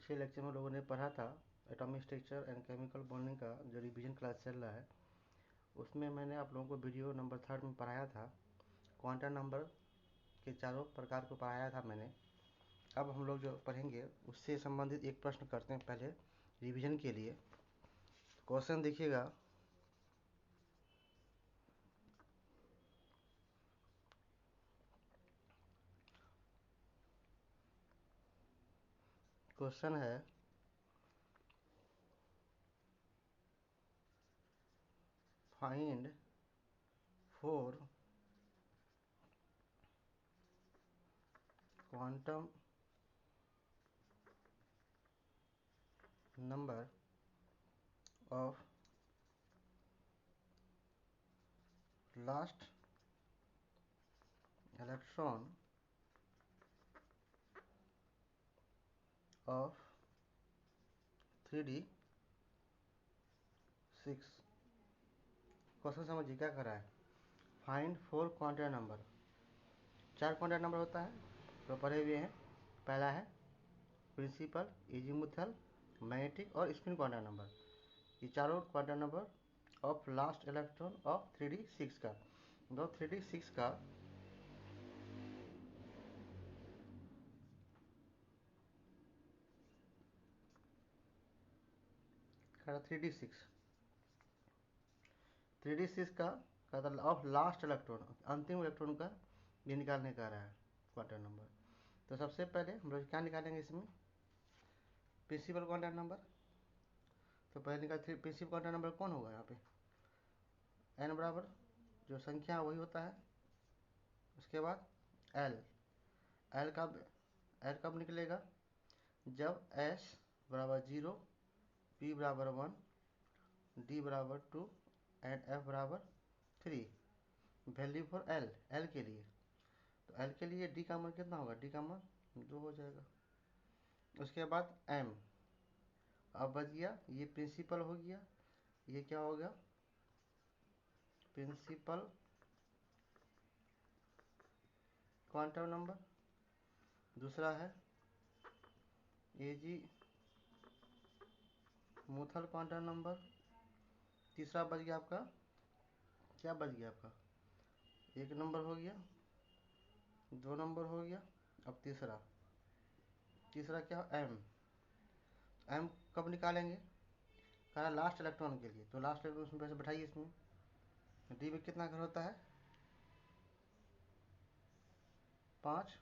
पिछले लेक्चर में लोगों ने पढ़ा था atomic structure and chemical bonding का जो रिवीजन क्लास चल रहा है, उसमें मैंने आप लोगों को वीडियो नंबर 3 में पढ़ाया था। क्वांटम नंबर के चारों प्रकार को पढ़ाया था मैंने। अब हम लोग जो पढ़ेंगे उससे संबंधित एक प्रश्न करते हैं पहले रिवीजन के लिए। क्वेश्चन देखिएगा, क्वेश्चन है find 4 quantum number of last electron of 3d6। Question समझिए क्या कर रहा है। Find 4 quantum number, 4 quantum number होता है तो पढ़े हुए हैं। पहला है प्रिंसिपल, एजीमुथल, मैग्नेटिक और स्पिन क्वांटम नंबर। ये चारों quantum number of last electron of 3d6 का, दो 3d6 का 3d6 का ऑफ लास्ट इलेक्ट्रॉन, अंतिम इलेक्ट्रॉन का ये निकालने का रहा है क्वांटम नंबर। तो सबसे पहले हम लोग क्या निकालेंगे इसमें, प्रिंसिपल क्वांटम नंबर। तो पहले निकाल प्रिंसिपल क्वांटम नंबर कौन होगा यहाँ पे, n बराबर जो संख्या वही होता है। उसके बाद l, l कब निकलेगा, जब s बराबर 0, p बराबर 1, d बराबर 2 एंड f बराबर 3। वैल्यू फॉर l के लिए, तो l के लिए d का मान कितना होगा, d का मान 2 हो जाएगा। उसके बाद m, अब बच गया ये प्रिंसिपल हो गया, ये क्या हो गया प्रिंसिपल क्वांटम नंबर। दूसरा है एजी मुथल क्वांटम नंबर। तीसरा बच गया आपका, क्या बच गया आपका, 1 नंबर हो गया, 2 नंबर हो गया। अब तीसरा क्या, एम कब निकालेंगे, कहा लास्ट इलेक्ट्रॉन के लिए। तो लास्ट इलेक्ट्रॉन उसमें पैसे बैठाइए, इसमें डी में कितना घर होता है, 5।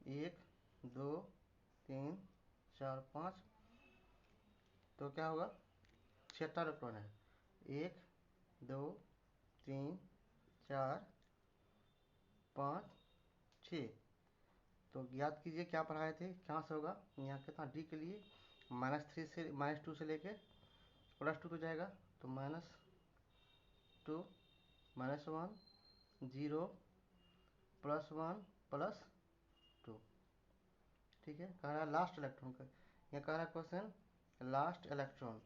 1 2 3 4 5, तो क्या होगा 6 इलेक्ट्रॉन है, 1 2 3 4 5 6। तो याद कीजिए क्या पढ़ाए थे, कहाँ से होगा, यहाँ कितना डी के लिए -3 से -2 से लेके +2 तो जाएगा। तो -2 -1 0 +1 +2। ठीक है, कह रहा है लास्ट इलेक्ट्रॉन का, यहाँ कह रहा है क्वेश्चन लास्ट इलेक्ट्रॉन।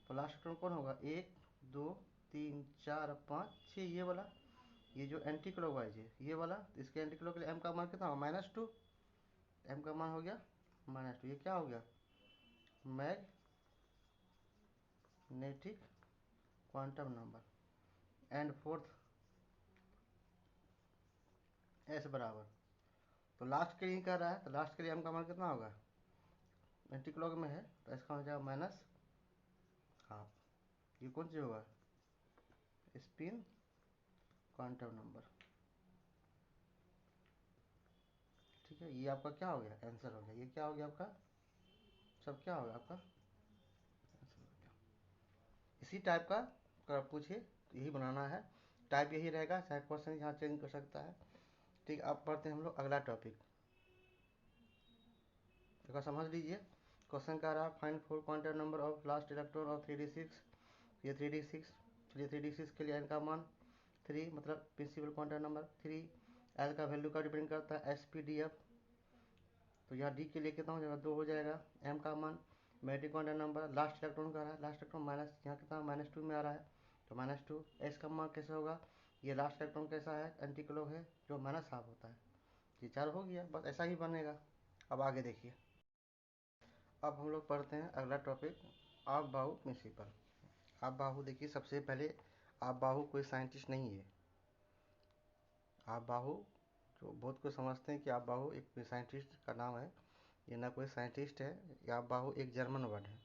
तो लास्ट इलेक्ट्रॉन कौन होगा, 1 2 3 4 5 6, ये वाला, ये जो एंटी क्लॉकवाइज है ये वाला। तो इसके एंटी क्लॉक के लिए एम का मान कितना होगा, -2। एम का मान हो गया -2, ये क्या हो गया magnetic quantum number. And fourth S बराबर, तो लास्ट के लिए कर रहा है, तो लास्ट के लिए एम का मान कितना होगा, एंटी क्लॉक में है तो इसका हो जाएगा -12। ये कौन सी होगा, स्पिन क्वांटम नंबर। ठीक है, ये आपका क्या हो गया, आंसर हो गया। ये क्या हो गया आपका, सब क्या होगा आपका आंसर हो गया। इसी टाइप का अगर पूछे तो यही बनाना है, टाइप यही रहेगा, चाहे क्वेश्चन यहाँ चेंज कर सकता है। ठीक, अब पढ़ते हैं हम लोग अगला टॉपिक। देखो समझ लीजिए, क्वेश्चन कह रहा है find 4 quantum number of last electron of 3d6। ये 3d6, चलिए 3d6 के लिए n का मान 3, मतलब प्रिंसिपल क्वांटम नंबर 3। l का वैल्यू का डिपेंड करता है SPDF। तो यहाँ d के लिए कितना हो जाएगा, 2 हो जाएगा। m का मान magnetic quantum number, last electron का रहा है, लास्ट इलेक्ट्रॉन माइनस, यहाँ कितना -2 में आ रहा है तो -2। s का मान कैसे होगा, ये लास्ट इलेक्ट्रॉन कैसा है, एंटी क्लॉक है जो -12 होता है। ये 4 हो गया, बस ऐसा ही बनेगा। अब आगे देखिए, अब हम लोग पढ़ते हैं अगला टॉपिक, आप बाहु प्रिंसिपल। आप बाहु देखिए, सबसे पहले आप बाहु कोई साइंटिस्ट नहीं है। आप बाहु जो बहुत को समझते हैं कि आप बाहु एक साइंटिस्ट का नाम है, ये ना कोई साइंटिस्ट है। आप बाहु एक जर्मन वर्ड है,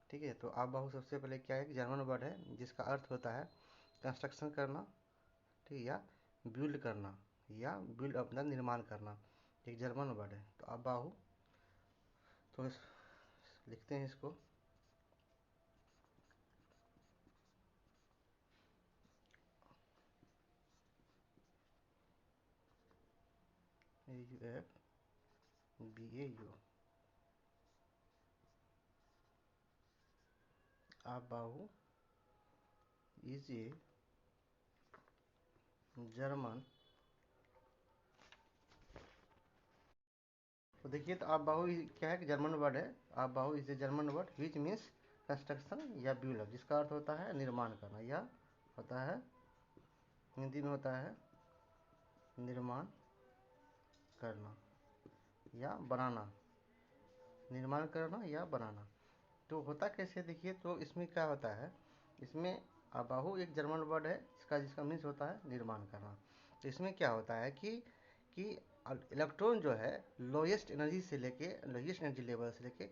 ठीक है। तो आप बाहु सबसे पहले क्या है, एक जर्मन वर्ड है जिसका अर्थ होता है कंस्ट्रक्शन करना, ठीक है, या बिल्ड करना, या बिल्ड अपना निर्माण करना, एक जर्मन वर्ड है। तो आप बाहु, तो लिखते हैं इसको, AUFBAU। आप बाहु इज ए जर्मन। तो देखिए, तो आप बाहु क्या है कि जर्मन वर्ड है। आप बाहु is a German word which means construction या बिल्ड, जिसका अर्थ होता है निर्माण करना, या होता है हिंदी में होता है निर्माण करना या बनाना, निर्माण करना या बनाना। तो होता कैसे, देखिए, तो इसमें क्या होता है, इसमें अबाहु एक जर्मन वर्ड है जिसका मीन्स होता है निर्माण करना। तो इसमें क्या होता है कि इलेक्ट्रॉन जो है लोएस्ट एनर्जी से लेके, लोएस्ट एनर्जी लेवल से लेके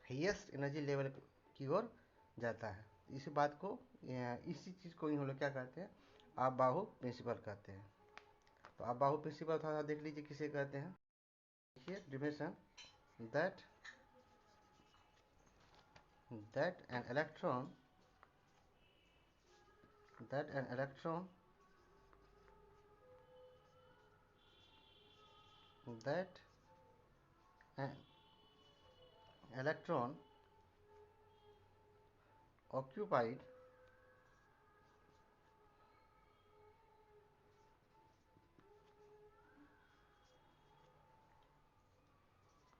हाईएस्ट एनर्जी लेवल की ओर जाता है। इसी बात को, इसी चीज़ को हम लोग क्या कहते हैं, अबाहु प्रिंसिपल कहते हैं। तो अबाहु प्रिंसिपल थोड़ा देख लीजिए किसे कहते हैं। देखिए definition, that an electron that an electron that an electron occupied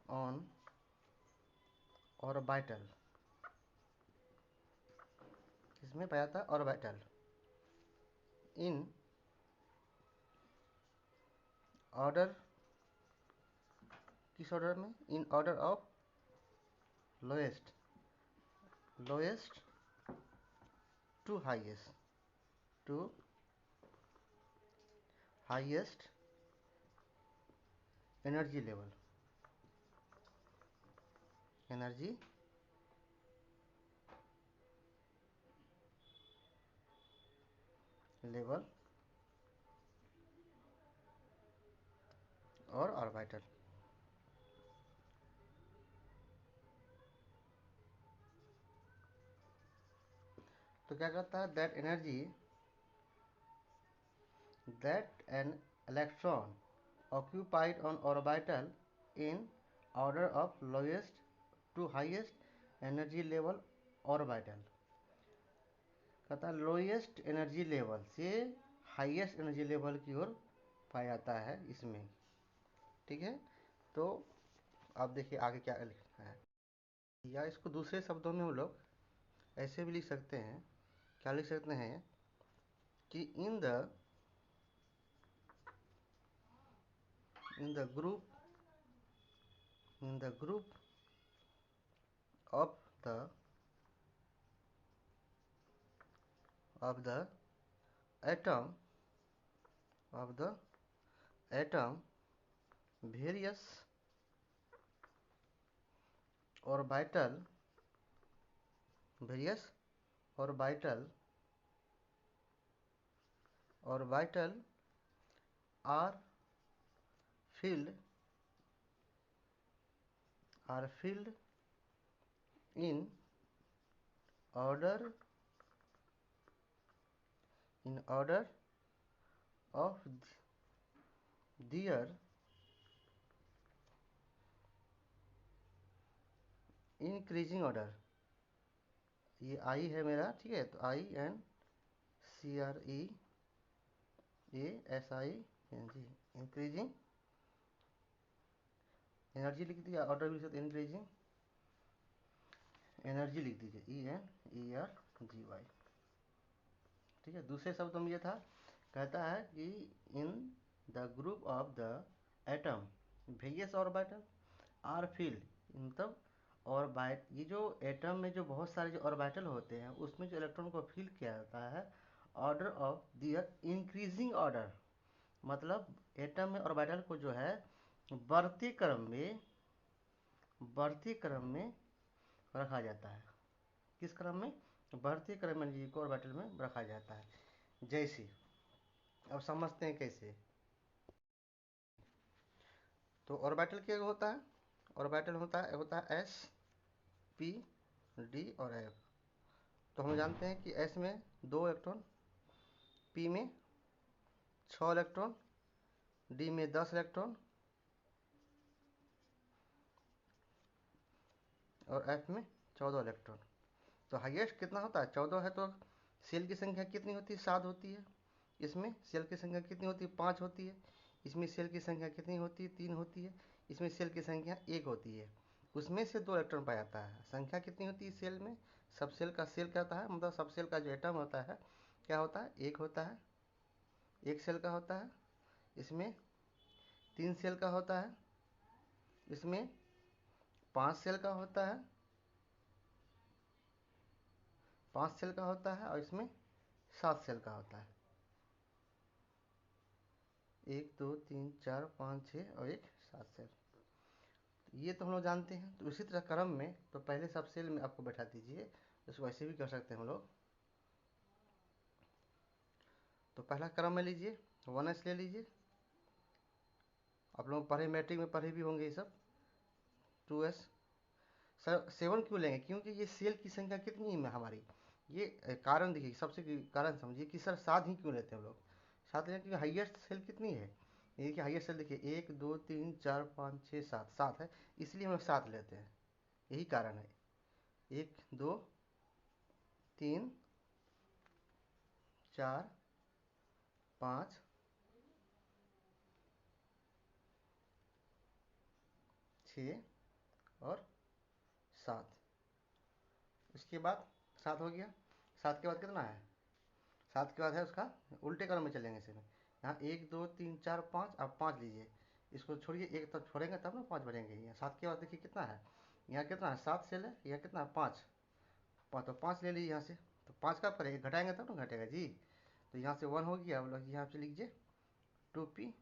on orbital, इसमें पाया था ऑर्बिटल, इन ऑर्डर, किस ऑर्डर में, in order of lowest, lowest to highest, to highest energy level, energy level और ऑर्बिटल। तो क्या कहता है, that energy, that an electron occupied on orbital in order of lowest to highest energy level orbital। कहता है lowest energy level से highest energy level की ओर पाया जाता है इसमें, ठीक है। तो आप देखिए आगे क्या लिखना है, या इसको दूसरे शब्दों में हम लोग ऐसे भी लिख सकते हैं। क्या लिख सकते हैं कि in the group, in the group of the atom, of the atom, various orbital, various orbital, orbital are filled, are filled in order, in order of their increasing order। ये आई है मेरा, ठीक है। तो INCREASING, इंक्रीजिंग एनर्जी लिख दीजिए, order भी सकते, इंक्रीजिंग एनर्जी लिख दीजिए, ENERGY, ठीक है। दूसरे शब्दों में ये था, कहता है कि in the group of the atom, various orbital are filled, मतलब ऑर्बिट, ये जो एटम में जो बहुत सारे जो ऑर्बिटल होते हैं उसमें जो इलेक्ट्रॉन को फील किया जाता है order of their increasing order, मतलब एटम में ऑर्बिटल को जो है बढ़ती क्रम में, बढ़ती क्रम में रखा जाता है। किस क्रम में? बढ़ती क्रम में जी को ऑर्बिटल में रखा जाता है। जैसे अब समझते हैं कैसे। तो ऑर्बिटल क्या होता है? ऑर्बिटल होता है एस, पी, डी और एफ। तो हम जानते हैं कि एस में 2 इलेक्ट्रॉन, पी में 6 इलेक्ट्रॉन, डी में 10 इलेक्ट्रॉन और एफ में 14 इलेक्ट्रॉन। तो हाईएस्ट कितना होता है? 14 है। तो सेल की संख्या कितनी होती है? 7 होती है। इसमें सेल की संख्या कितनी होती है? 5 होती है। इसमें सेल की संख्या कितनी होती है? 3 होती है। इसमें सेल की संख्या 1 होती है। उसमें से 2 इलेक्ट्रॉन पाया जाता है। संख्या कितनी होती है सेल में? सब सेल का सेल क्या होता है, मतलब सब सेल का जो एटम होता है क्या होता है? 1 होता है, 1 सेल का होता है। इसमें 3 सेल का होता है, इसमें 5 सेल का होता है, 5 सेल का होता है और इसमें 7 सेल का होता है। 1 2 3 4 5 6 और एक 7 सेल। ये तो हम लोग जानते हैं। तो उसी तरह क्रम में तो पहले सब सेल में आपको बैठा दीजिए, इसको ऐसे भी कर सकते हैं हम लोग। तो पहला क्रम में लीजिए, 1s ले लीजिए। आप लोग पढ़े, मैट्रिक में पढ़े भी होंगे ये सब। 2s। सर 7 क्यों लेंगे? क्योंकि ये सेल की संख्या कितनी है हमारी, ये कारण देखिए, सबसे कारण समझिए कि सर 7 ही क्यों लेते हैं हम लोग? 7 लेते क्योंकि हाइएस्ट सेल कितनी है? ये देखिए हाइएस्ट सेल देखिए 1 2 3 4 5 6 7, 7 है, इसलिए हम 7 लेते हैं। यही कारण है। 1 2 3 4 5 6 और 7। इसके बाद 7 हो गया। 7 के बाद कितना है? 7 के बाद है उसका उल्टे क्रम में चलेंगे इसमें। यहाँ 1 2 3 4 5, आप 5 लीजिए। इसको छोड़िए, एक तब छोड़ेंगे तब ना 5 बढ़ेंगे। यहाँ 7 के बाद देखिए कितना है, यहाँ कितना है? 7 सेल है। यहाँ कितना है? 5। 5 तो 5 ले लीजिए यहाँ से। तो 5 कब करेंगे? घटाएंगे तब ना घटेगा जी। तो यहाँ से 1 हो गया। अब लोग यहाँ से लीजिए 2p,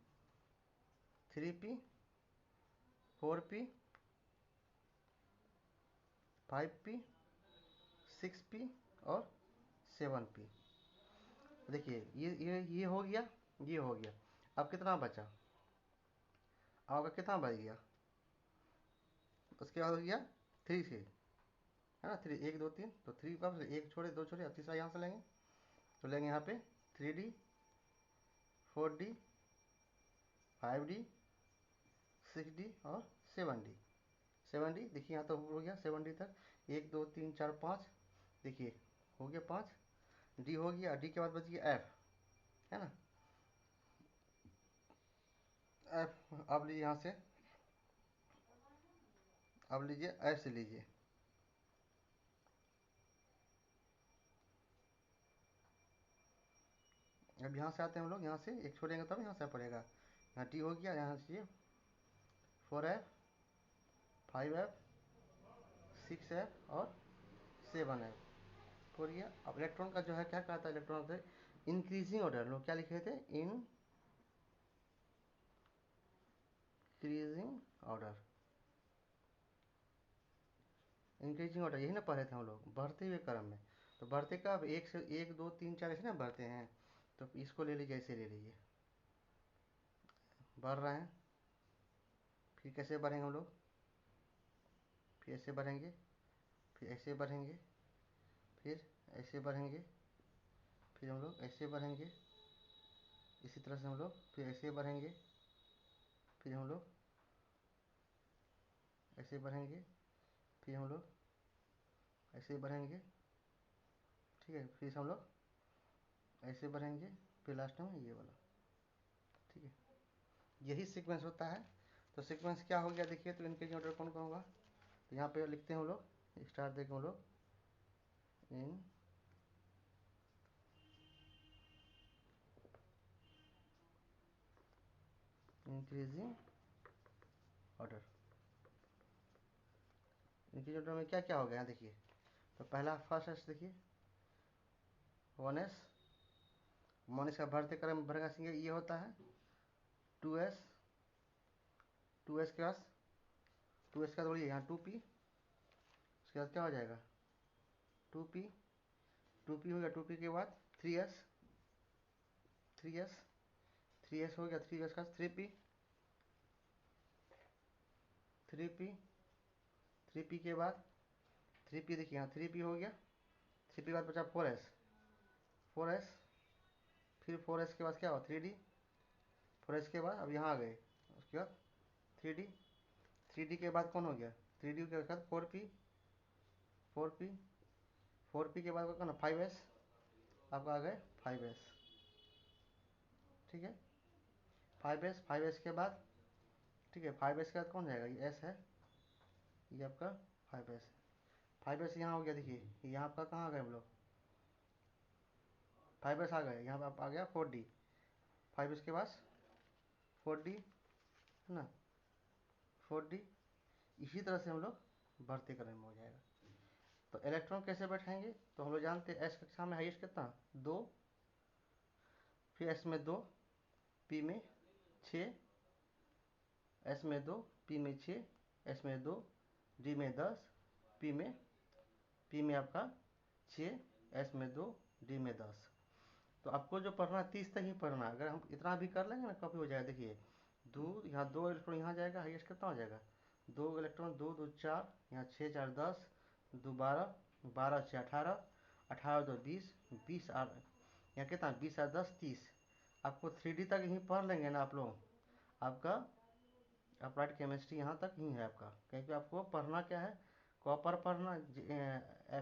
3p, 4p, 5p, 6p और 7p। देखिए ये हो गया, ये हो गया। अब कितना बचा? अब आपका कितना बच गया? उसके बाद हो गया 3 से, है ना? 3 1 2 3, तो 3 कब से? 1 छोड़े 2 छोड़े, अब तीसरा यहाँ से लेंगे। तो लेंगे यहाँ पे 3d, 4d, 5d, 6d और 7d। 7d देखिए यहाँ तो हो गया 7d तक। 1 2 3 4 5, देखिए हो गया 5। डी हो गया, डी के बाद बच गया एफ, है ना? एफ अब लीजिए यहाँ से, अब लीजिए एफ से लीजिए। अब यहाँ से आते हैं हम लोग, यहाँ से एक छोड़ेंगे तब यहाँ से पड़ेगा। यहाँ टी हो गया, यहाँ से 4f, 5f, 6f और 7f हो गया। अब इलेक्ट्रॉन का जो है क्या कहता है, इलेक्ट्रॉन से इंक्रीजिंग ऑर्डर, लोग क्या लिखे थे? इंक्रीजिंग ऑर्डर, इंक्रीजिंग ऑर्डर यही ना पढ़े थे हम लोग, बढ़ते हुए क्रम में। तो बढ़ते का एक से 1 2 3 4 ऐसे ना बढ़ते हैं। तो इसको ले लीजिए, ऐसे ले लीजिए, बढ़ रहे हैं। फिर कैसे बढ़ेंगे हम लोग? फिर ऐसे बढ़ेंगे, फिर ऐसे बढ़ेंगे, फिर ऐसे बढ़ेंगे, फिर हम लोग ऐसे बढ़ेंगे। इसी तरह से हम लोग फिर ऐसे बढ़ेंगे, फिर हम लोग ऐसे बढ़ेंगे, फिर हम लोग ऐसे बढ़ेंगे, ठीक है? फिर हम लोग ऐसे बढ़ेंगे, फिर लास्ट में ये वाला, ठीक है? यही सीक्वेंस होता है। तो सीक्वेंस क्या हो गया देखिए, तो इनके ऑर्डर कौन कौन होगा? तो यहाँ पे लिखते हैं हम लोग, स्टार देखें हम लोग, इन इंक्रीजिंग ऑर्डर। इनकी ऑर्डर में क्या क्या हो गया देखिए। तो पहला फर्स्ट एस देखिए 1s, 1s का भरते क्रम भरेगा सिंगल ये होता है 2s, 2s के बाद 2s का बोलिए यहाँ 2p, उसके बाद क्या हो जाएगा 2p, 2p हो गया, 2p के बाद 3s, 3s, 3s हो गया, 3s का 3p, 3p, 3p के बाद 3p देखिए यहाँ 3p हो गया, 3p के बाद बचा 4s, 4s, फिर 4s के बाद क्या हुआ 3d, 4s के बाद अब यहाँ आ गए, उसके बाद 3d, 3d के बाद कौन हो गया 3d के बाद 4p, 4p, 4p के बाद कौन 5s, आपका आ गए 5s, ठीक है 5s, 5s के बाद ठीक है 5s के बाद कौन जाएगा ये s है, ये आपका 5s, 5s यहाँ हो गया देखिए, यहाँ आपका कहाँ आ गए हम लोग 5s आ गए, यहाँ पर आ गया 4d, 5s के बाद 4d है ना 4d, इसी तरह से हम लोग बढ़ते क्रम में हो जाएगा। तो इलेक्ट्रॉन कैसे बैठाएंगे, तो हम लोग जानते हैं एस कक्षा में हाईएस्ट कितना 2, फिर एस में 2, पी में 6, एस में 2, पी में 6, एस में 2, डी में 10, पी में आपका 6, एस में 2, डी में 10। तो आपको जो पढ़ना है 30 तक ही पढ़ना है, अगर हम इतना भी कर लेंगे ना काफ़ी हो जाएगा। देखिए यहाँ 2 इलेक्ट्रॉन यहाँ जाएगा, हाईएस्ट कितना हो जाएगा 2 इलेक्ट्रॉन, 2 2 4, यहाँ 6 4 10, 2 12, 12 6 18, 18 2 20, 20 8, यहाँ कितना 20 8 10 30। आपको 3D तक ही पढ़ लेंगे ना आप लोग, आपका अप्लाइड केमिस्ट्री यहाँ तक ही है आपका, क्योंकि आपको पढ़ना क्या है कॉपर पढ़ना,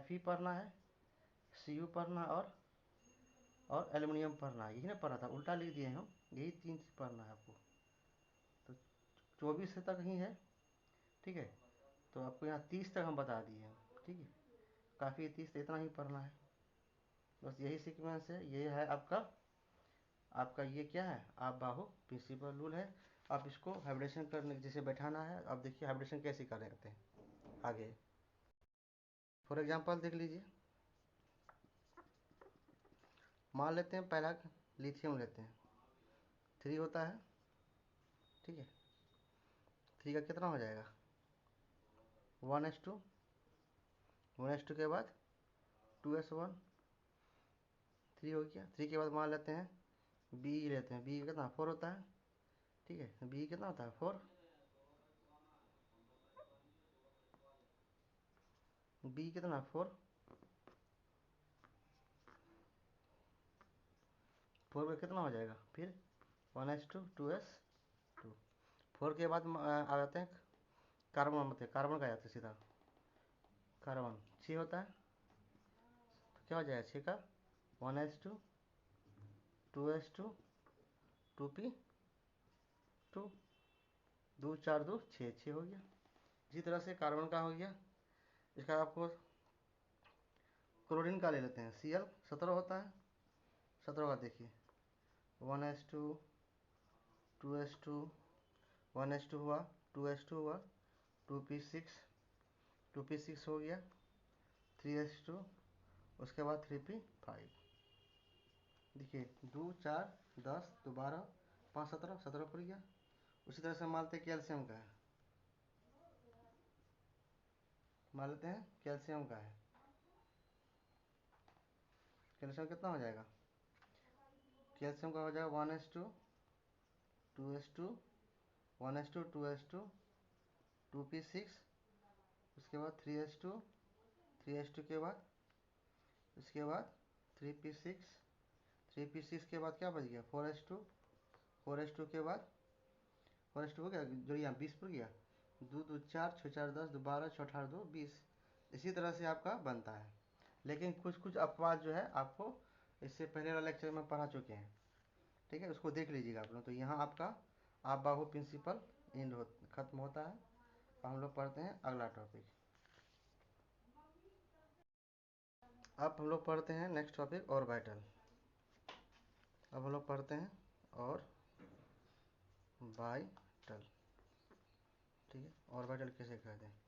Fe पढ़ना है, Cu पढ़ना और एल्युमिनियम पढ़ना है, यही ना पढ़ा था, उल्टा लिख दिए हम, यही 3 चीज़ पढ़ना है आपको। तो 24 तक ही है, ठीक है। तो आपको यहाँ 30 तक हम बता दिए हैं, ठीक है, काफ़ी 30 इतना ही पढ़ना है, बस यही सीक्वेंस है, ये है आपका ये क्या है आप बाहु प्रिंसिपल रूल है। आप इसको हाइब्रिडेशन करने जैसे बैठाना है, अब देखिए हाइब्रिडेशन कैसे कर रहे हैं आगे। फॉर एग्जांपल देख लीजिए, मान लेते हैं पहला लिथियम लेते हैं, 3 होता है, ठीक है, 3 का कितना हो जाएगा 1s2, 1s2 के बाद 2s1, 3 हो गया। 3 के बाद मान लेते हैं बी लेते हैं, बी कितना 4 होता है, ठीक है, बी कितना होता है 4, बी कितना 4, 4 का कितना हो जाएगा फिर 1s2, 2s2, 4 के बाद आ जाते हैं कार्बन, मतलब कार्बन का जाता है सीधा, कार्बन 6 होता है, तो क्या हो जाएगा 6 का 1s2, 2s2, 2p2, 2 4 2 6, 6 हो गया। इसी तरह से कार्बन का हो गया, इसका आपको क्लोरीन का ले लेते हैं, Cl 17 होता है, 17 का देखिए 1s2, 2s2, 1s2 हुआ, 2s2 हुआ, 2p6, 2p6 हो गया, 3s2, उसके बाद 3p5। देखिए 2 4 10 2 12 5 17, 17 पड़ गया। उसी तरह से मानते हैं कैल्शियम का है, मान लेते हैं कैल्शियम का है, कैल्शियम कितना हो जाएगा कैल्शियम का हो जाएगा 1s2, 2s2, 1s2, 2s2, 2p6, उसके बाद 3s2, 3s2 के बाद इसके बाद 3p6, 3p6 के बाद क्या बच गया 4s2, 4s2 के बाद 4s2 हो गया जो यहाँ 20 पर गया, 2 2 4 6 4 10 2 12 6 18 2 20। इसी तरह से आपका बनता है, लेकिन कुछ कुछ अपवाद जो है आपको इससे पहले वाला लेक्चर में पढ़ा चुके हैं, ठीक है, उसको देख लीजिएगा आप लोग। तो यहाँ आपका आप बाहु प्रिंसिपल एंड खत्म होता है। हम लोग पढ़ते हैं अगला टॉपिक। अब हम लोग पढ़ते हैं नेक्स्ट टॉपिक ऑर्बिटल। अब हम लोग पढ़ते हैं और बाइटल, ठीक है, ऑर्बिटल कैसे कहते हैं।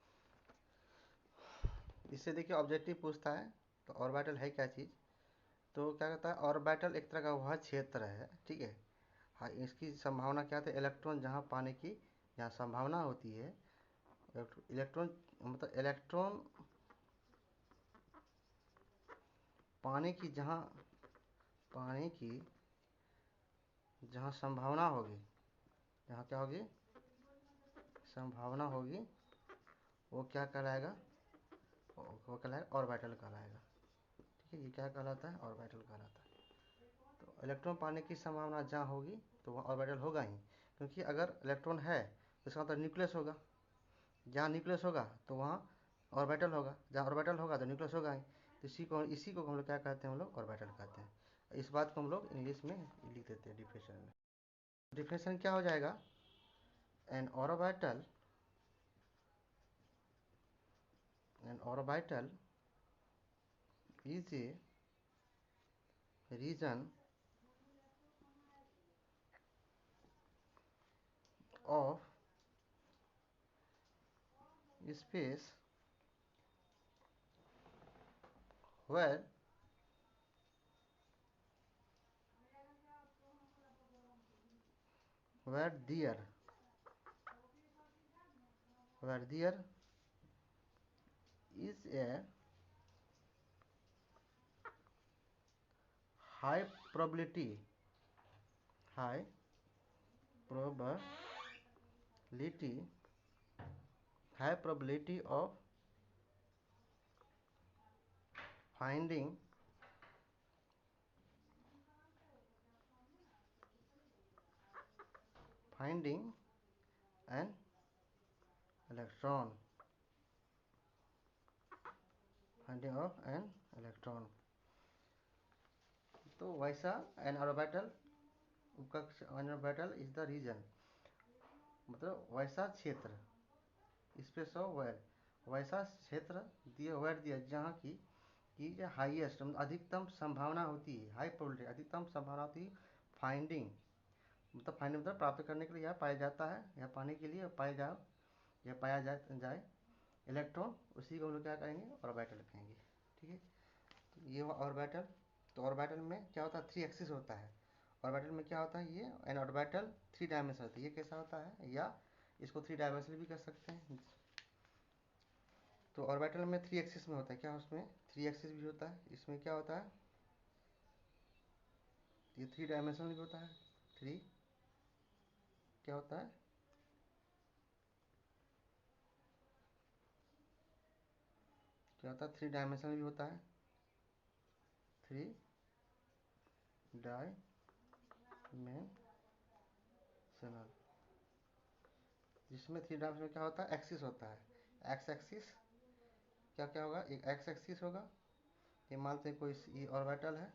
इससे देखिए ऑब्जेक्टिव पूछता है तो ऑर्बिटल है क्या चीज़, तो क्या कहता है ऑर्बिटल एक तरह का वह क्षेत्र है, ठीक है। हाँ, इसकी संभावना क्या है, इलेक्ट्रॉन जहाँ पाने की जहाँ संभावना होती है, इलेक्ट्रॉन मतलब इलेक्ट्रॉन पाने की जहाँ संभावना होगी, जहाँ क्या होगी संभावना होगी, वो क्या कहलाएगा, वो कहलाएगा ऑर्बिटल कहलाएगा। ठीक है, ये क्या कहलाता है, ऑर्बिटल कहलाता है। तो इलेक्ट्रॉन पाने की संभावना जहाँ होगी तो वहाँ ऑर्बिटल होगा ही, क्योंकि अगर इलेक्ट्रॉन है तो इसका मतलब न्यूक्लियस होगा, जहाँ न्यूक्लियस होगा तो वहाँ ऑर्बिटल होगा, जहाँ ऑर्बिटल होगा तो न्यूक्लियस होगा ही। तो इसी को हम लोग क्या कहते हैं, हम लोग ऑर्बिटल कहते हैं। इस बात को हम लोग इंग्लिश में लिख देते हैं डिफिनेशन में। डिफिनेशन क्या हो जाएगा, N orbital is a region of space where there is a high probability high probability high probability of finding an electron, finding of an electron। तो वैसा an orbital is the region, मतलब वैसा क्षेत्र, space of where, वैसा क्षेत्र दिया where दिया जहाँ की हाईएस्ट मतलब अधिकतम संभावना होती है, हाई प्रोबेबिलिटी अधिकतम संभावना होती है, फाइंडिंग मतलब प्राप्त करने के लिए, यह पाया जाता है, या पाने के लिए पाया जाए इलेक्ट्रॉन, उसी को हम लोग क्या कहेंगे, ऑर्बिटल कहेंगे। ठीक है, तो ये ऑर्बिटल, तो ऑर्बिटल में क्या होता है, 3 एक्सिस होता है। ऑर्बिटल में क्या होता है, ये एन ऑर्बिटल 3 डायमेंशन होती है। ये कैसा होता है, या इसको 3 डायमेंशनल भी कर सकते हैं। तो ऑर्बिटल में 3 एक्सिस में होता है, क्या उसमें 3 एक्सिस भी होता है। इसमें क्या होता है, ये 3 डायमेंशनल भी होता है। 3 क्या होता है, क्या होता है, 3 डायमेंशनल भी होता है। 3 डायमेंशनल, जिसमें 3 डायमेंशनल क्या होता है, एक्सिस होता है। एक्स एक्सिस क्या क्या होगा, एक एक्स एक्सिस होगा, ये मानते हैं कोई ये ऑर्बिटल है,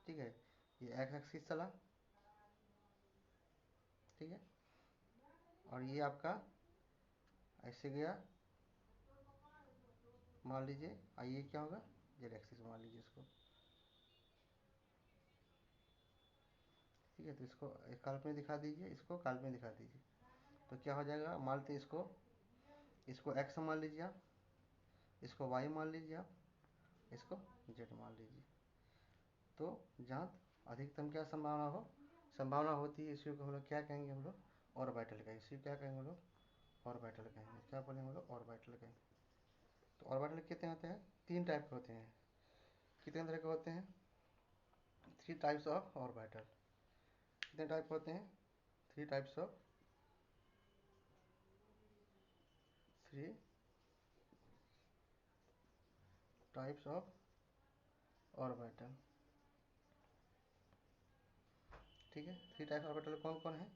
ठीक है, ये एक्स एक्सिस चला, ठीक है, और ये आपका ऐसे गया, मान लीजिए, आइए क्या होगा, जेड एक्सिस मान लीजिए इसको, ठीक है। तो इसको काल्पनिक दिखा दीजिए, इसको काल्पनिक दिखा दीजिए, तो क्या हो जाएगा, मान लेते इसको एक्स मान लीजिए आप, इसको वाई मान लीजिए आप, इसको जेड मान लीजिए। तो जहाँ अधिकतम क्या संभावना होती है, इसी को हम लोग क्या कहेंगे, हम लोग ऑर्बिटल कहेंगे। इसी क्या कहेंगे हम लोग, ऑर्बिटल कहेंगे। क्या बोलेंगे हम लोग, ऑर्बिटल कहेंगे। तो ऑर्बिटल कितने होते हैं, 3 टाइप के होते हैं। कितने तरह के होते हैं, 3 टाइप्स ऑफ ऑर्बिटल। कितने टाइप होते हैं, 3 types of 3 types of orbital. ठीक है, 3 टाइप ऑर्बिटल कौन कौन है,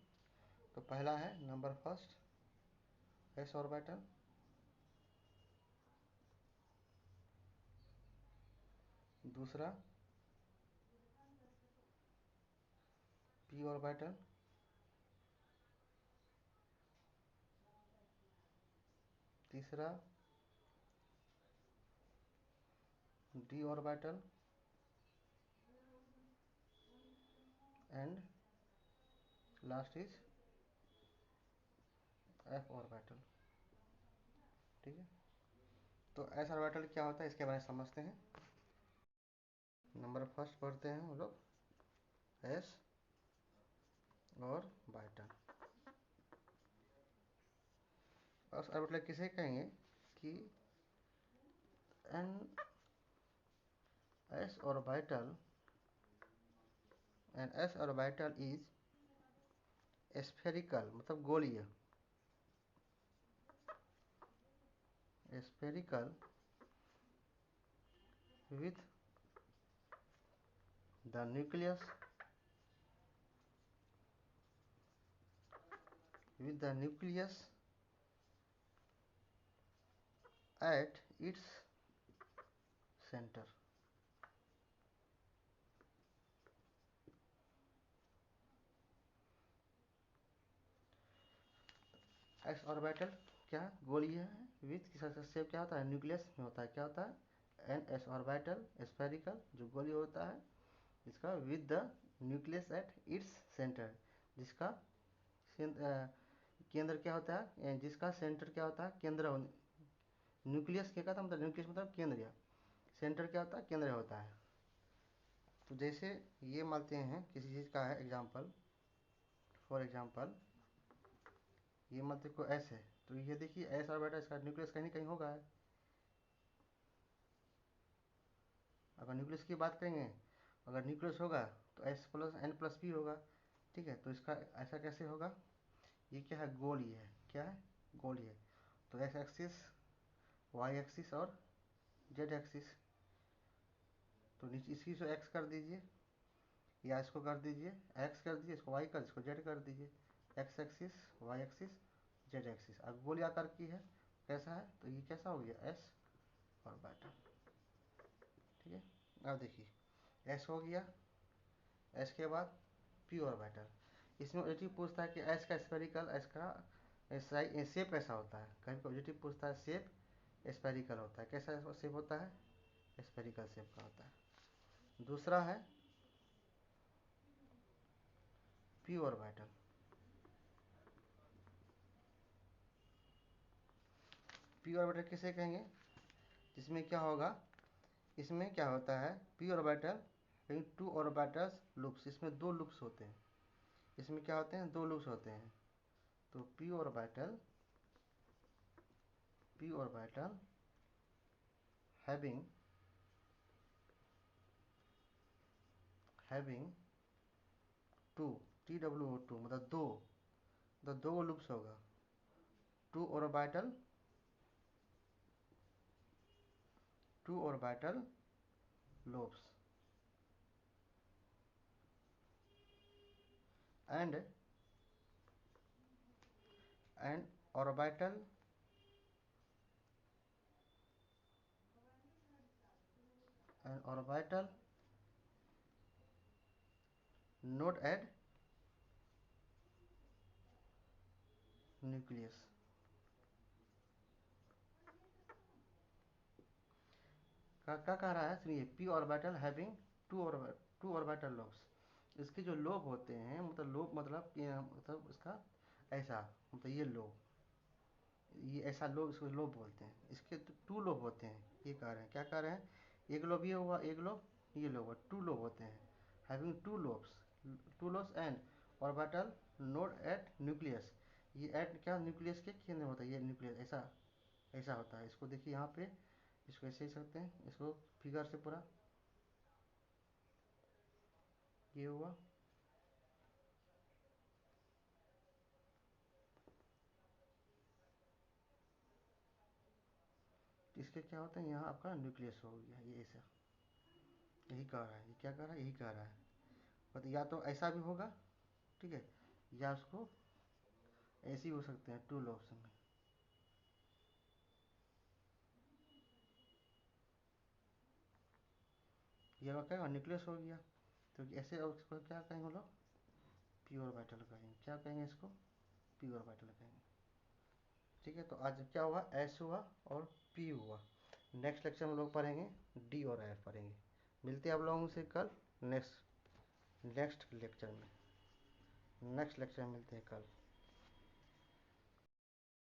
तो पहला है नंबर फर्स्ट एस ऑर्बिटल, दूसरा पी ऑर्बिटल, तीसरा D orbital, and last is F orbital. ठीक है, तो एस ऑर्बिटल क्या होता है इसके बारे में समझते हैं। नंबर फर्स्ट पढ़ते हैं हम लोग एस और बाइटल। एस ऑर्बिटल किसे कहेंगे कि an s orbital and s orbital is spherical, मतलब गोलीय, spherical with the nucleus at its center। S orbital क्या गोलीय है, विथ किसका शेप क्या होता है, न्यूक्लियस में होता है, क्या होता है एन एस ऑर्बिटल स्फेरिकल जो गोलीय होता है, इसका with the nucleus at its centre, जिसका केंद्र क्या होता है, जिसका सेंटर क्या होता है, केंद्र। न्यूक्लियस क्या कहता है, मतलब न्यूक्लियस मतलब केंद्र, या सेंटर क्या होता है, केंद्र होता है। तो जैसे ये मानते हैं किसी चीज़ का है एग्जाम्पल, फॉर एग्जाम्पल ये मानते को एस है, तो ये देखिए एस ऑर्बिटल इसका न्यूक्लियस कहीं ना कहीं होगा है। अगर न्यूक्लियस की बात करेंगे, अगर न्यूक्लियस होगा तो s plus n plus b होगा, ठीक है। तो इसका ऐसा कैसे होगा, ये क्या है, गोलीय है, क्या है, गोलीय है। तो एक्स एक्सिस, वाई एक्सिस और जेड एक्सिस, तो नीचे इसकी तो एक्स कर दीजिए, या इसको कर दीजिए एक्स कर दीजिए, इसको वाई कर, इसको जेड कर दीजिए, x axis, y axis, z axis. अब गोली आकार की है, कैसा है, तो ये कैसा हो गया एस ऑर्बिटल, ठीक है। अब देखिए एस हो गया, एस के बाद पी ऑर्बिटल। इसमें ऑब्जेक्टिव पूछता है कि एस का स्फेरिकल, एस का शेप कैसा होता है, कहीं पर ऑब्जेक्टिव पूछता है शेप स्फेरिकल होता है, कैसा शेप होता है, स्फेरिकल शेप का होता है। दूसरा है पी ऑर्बिटल। पी ऑर्बिटल किसे कहेंगे, जिसमें क्या होगा, इसमें क्या होता है पी ऑर्बिटल कहीं टू ऑर्बिटल्स लूप्स, इसमें दो लूप्स होते हैं, इसमें क्या होते हैं, दो लूप्स होते हैं। तो p orbital having two, t डब्ल्यू ओ टू मतलब दो, मतलब दो लूप्स होगा, two orbital lobes and an orbital node at nucleus। क्या कह रहा है सुनिए, P orbital having to orbital lobes, इसके जो लोब होते हैं, मतलब लोब मतलब इसका ऐसा, मतलब ये लोब, ये ऐसा लोब, इसको लोब बोलते हैं, इसके तो टू लोब होते हैं, ये कह रहे हैं, क्या कह रहे हैं, एक लोब ये हुआ, एक लोब ये लोब हुआ, टू लोब होते हैं, having two lobes and orbital node eight nucleus. ये एट क्या, न्यूक्लियस के केंद्र होता है, ये न्यूक्लियस ऐसा ऐसा होता है। इसको देखिए यहाँ पे, इसको ऐसे ही सकते हैं, इसको फिगर से पूरा ये हुआ, इसके क्या होता है, यहाँ आपका न्यूक्लियस हो गया, ये ऐसा, यही कह रहा है, ये क्या कह रहा है, यही कह रहा है, मतलब या तो ऐसा भी होगा, ठीक है, या उसको ऐसे ही हो सकते हैं टू लॉब्स में। ये क्या न्यूक्लियस हो गया, तो ऐसे और इसको क्या कहेंगे हम लोग, पी ऑर्बिटल कहेंगे, क्या कहेंगे इसको, पी ऑर्बिटल कहेंगे, ठीक है। तो आज क्या हुआ, एस हुआ और पी हुआ। नेक्स्ट लेक्चर में हम लोग पढ़ेंगे डी और एफ पढ़ेंगे। मिलते हैं आप लोगों से कल नेक्स्ट लेक्चर में, नेक्स्ट लेक्चर में मिलते हैं कल।